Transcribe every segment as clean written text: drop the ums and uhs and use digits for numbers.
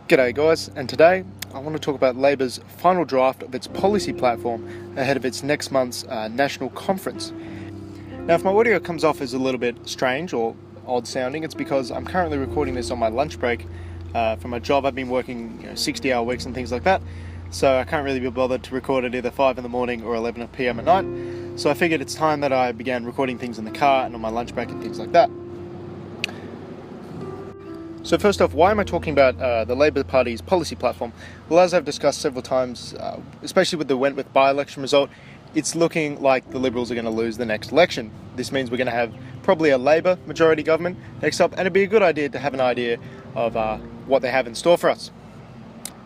G'day guys, and today I want to talk about Labor's final draft of its policy platform ahead of its next month's national conference. Now, if my audio comes off as a little bit strange or odd sounding, it's because I'm currently recording this on my lunch break from my job. I've been working 60-hour weeks and things like that, so I can't really be bothered to record at either 5 in the morning or 11 p.m. at night. So I figured it's time that I began recording things in the car and on my lunch break and things like that. So first off, why am I talking about the Labour Party's policy platform? Well, as I've discussed several times, especially with the Wentworth by-election result, it's looking like the Liberals are going to lose the next election. This means we're going to have probably a Labour majority government next up, and it'd be a good idea to have an idea of what they have in store for us.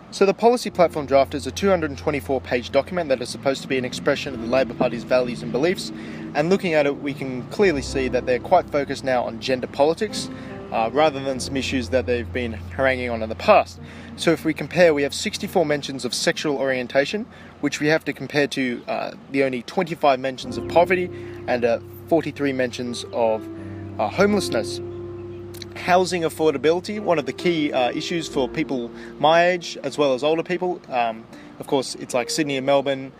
So the policy platform draft is a 224-page document that is supposed to be an expression of the Labour Party's values and beliefs, and looking at it, we can clearly see that they're quite focused now on gender politics, rather than some issues that they've been haranguing on in the past. So if we compare, we have 64 mentions of sexual orientation, which we have to compare to the only 25 mentions of poverty and 43 mentions of homelessness. Housing affordability, one of the key issues for people my age as well as older people. Of course, it's like Sydney and Melbourne.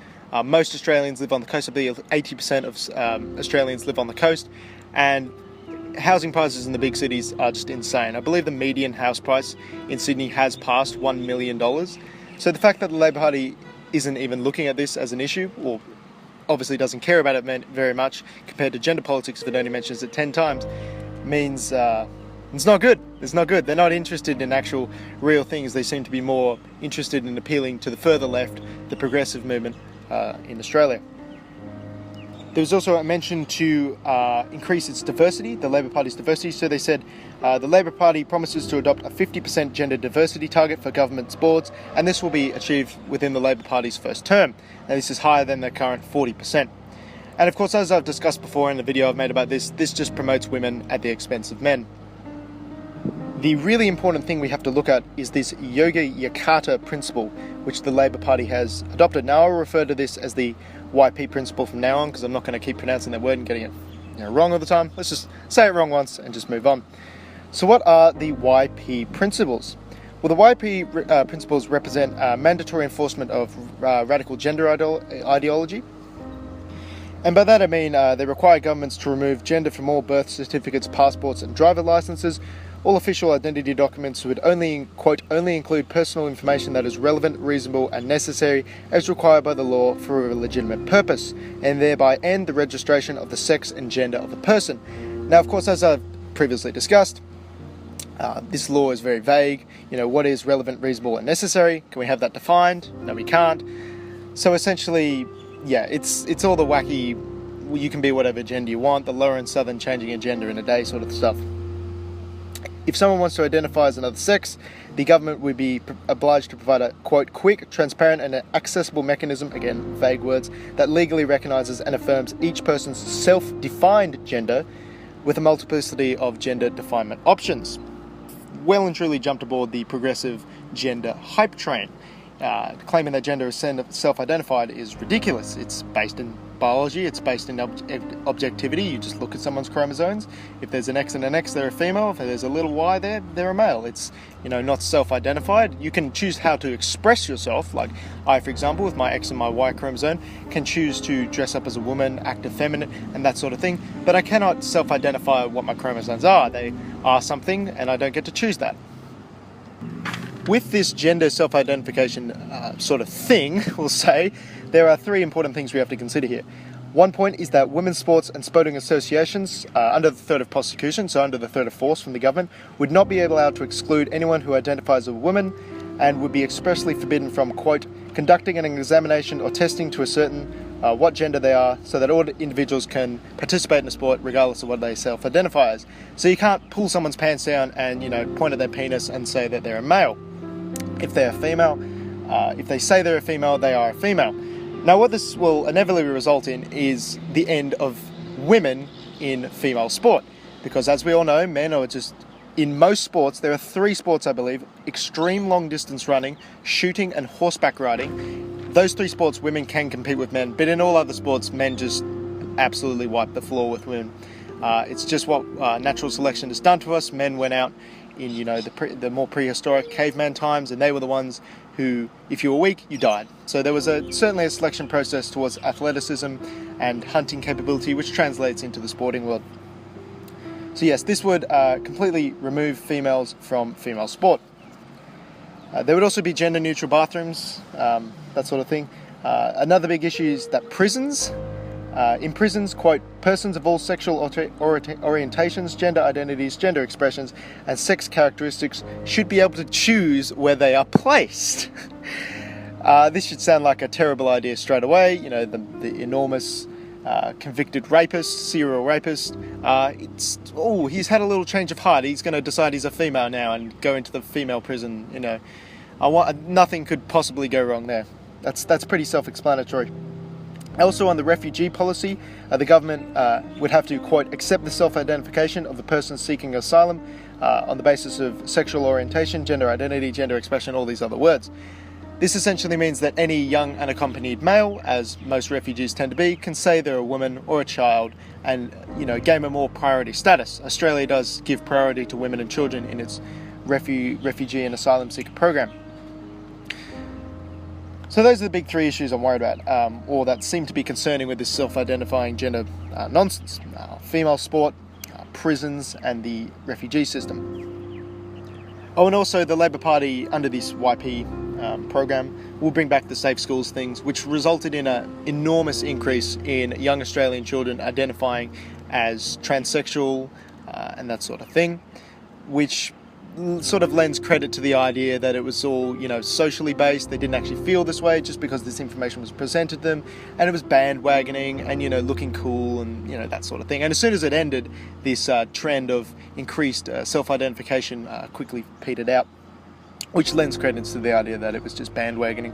Most Australians live on the coast. I believe 80% of Australians live on the coast, and housing prices in the big cities are just insane. I believe the median house price in Sydney has passed $1 million. So the fact that the Labour Party isn't even looking at this as an issue, or obviously doesn't care about it very much compared to gender politics, if it only mentions it 10 times, means it's not good. It's not good. They're not interested in actual real things. They seem to be more interested in appealing to the further left, the progressive movement in Australia. There was also a mention to increase its diversity, the Labour Party's diversity. So they said the Labour Party promises to adopt a 50% gender diversity target for government's boards, and this will be achieved within the Labour Party's first term. Now, this is higher than the current 40%. And of course, as I've discussed before in the video I've made about this just promotes women at the expense of men. The really important thing we have to look at is this Yoga Yakata principle, which the Labour Party has adopted. Now, I'll refer to this as the YP principle from now on, because I'm not going to keep pronouncing that word and getting it wrong all the time. Let's just say it wrong once and just move on. So what are the YP principles? Well, the YP principles represent mandatory enforcement of radical gender ideology. And by that I mean they require governments to remove gender from all birth certificates, passports and driver licenses. All official identity documents would only, quote, only include personal information that is relevant, reasonable and necessary as required by the law for a legitimate purpose, and thereby end the registration of the sex and gender of a person. Now, of course, as I've previously discussed, this law is very vague. What is relevant, reasonable and necessary? Can we have that defined? No, we can't. So essentially, it's all the wacky, you can be whatever gender you want, the lower and southern changing a gender in a day sort of stuff. If someone wants to identify as another sex, the government would be obliged to provide a, quote, quick, transparent and accessible mechanism, again, vague words, that legally recognises and affirms each person's self-defined gender with a multiplicity of gender definement options. Well and truly jumped aboard the progressive gender hype train. Claiming that gender is self-identified is ridiculous. It's based in biology, it's based in objectivity. You just look at someone's chromosomes. If there's an X and an X, they're a female. If there's a little Y there, they're a male. It's, not self-identified. You can choose how to express yourself. Like I, for example, with my X and my Y chromosome, can choose to dress up as a woman, act effeminate, and that sort of thing. But I cannot self-identify what my chromosomes are. They are something, and I don't get to choose that. With this gender self-identification sort of thing, we'll say, there are three important things we have to consider here. One point is that women's sports and sporting associations, under the threat of prosecution, so under the threat of force from the government, would not be allowed to exclude anyone who identifies as a woman, and would be expressly forbidden from, quote, conducting an examination or testing to ascertain what gender they are, so that all individuals can participate in the sport regardless of what they self-identify as. So you can't pull someone's pants down and, point at their penis and say that they're a male. If they're a female, if they say they're a female, they are a female. Now, what this will inevitably result in is the end of women in female sport. Because as we all know, men are just, in most sports, there are three sports, I believe: extreme long distance running, shooting and horseback riding. Those three sports, women can compete with men, but in all other sports, men just absolutely wipe the floor with women. It's just what natural selection has done to us. Men went out in the more prehistoric caveman times, and they were the ones who, if you were weak, you died. So there was certainly a selection process towards athleticism and hunting capability, which translates into the sporting world. So yes, this would completely remove females from female sport. There would also be gender-neutral bathrooms, that sort of thing. Another big issue is that in prisons, quote, persons of all sexual orientations, gender identities, gender expressions, and sex characteristics should be able to choose where they are placed. This should sound like a terrible idea straight away. The enormous convicted rapist, serial rapist. He's had a little change of heart. He's going to decide he's a female now and go into the female prison. Nothing could possibly go wrong there. That's pretty self-explanatory. Also, on the refugee policy, the government would have to, quote, accept the self-identification of the person seeking asylum on the basis of sexual orientation, gender identity, gender expression, all these other words. This essentially means that any young unaccompanied male, as most refugees tend to be, can say they're a woman or a child and, gain a more priority status. Australia does give priority to women and children in its refugee and asylum seeker program. So those are the big three issues I'm worried about, or that seem to be concerning with this self-identifying gender nonsense. Female sport, prisons, and the refugee system. Oh, and also the Labor Party, under this YP program, will bring back the Safe Schools things, which resulted in an enormous increase in young Australian children identifying as transsexual and that sort of thing, which sort of lends credit to the idea that it was all, socially based. They didn't actually feel this way just because this information was presented to them, and it was bandwagoning and, looking cool and, that sort of thing. And as soon as it ended, this trend of increased self-identification quickly petered out, which lends credence to the idea that it was just bandwagoning.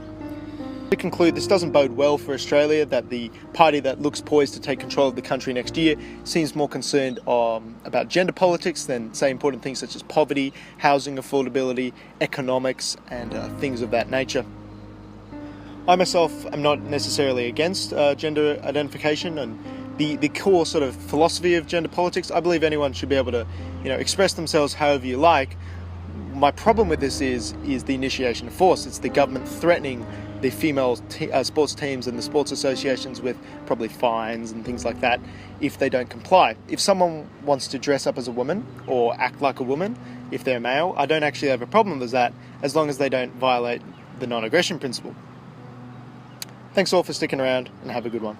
To conclude, this doesn't bode well for Australia, that the party that looks poised to take control of the country next year seems more concerned about gender politics than, say, important things such as poverty, housing affordability, economics, and things of that nature. I myself am not necessarily against gender identification and the core sort of philosophy of gender politics. I believe anyone should be able to, express themselves however you like. My problem with this is the initiation of force. It's the government threatening the female sports teams and the sports associations with probably fines and things like that if they don't comply. If someone wants to dress up as a woman or act like a woman, if they're male, I don't actually have a problem with that as long as they don't violate the non-aggression principle. Thanks all for sticking around and have a good one.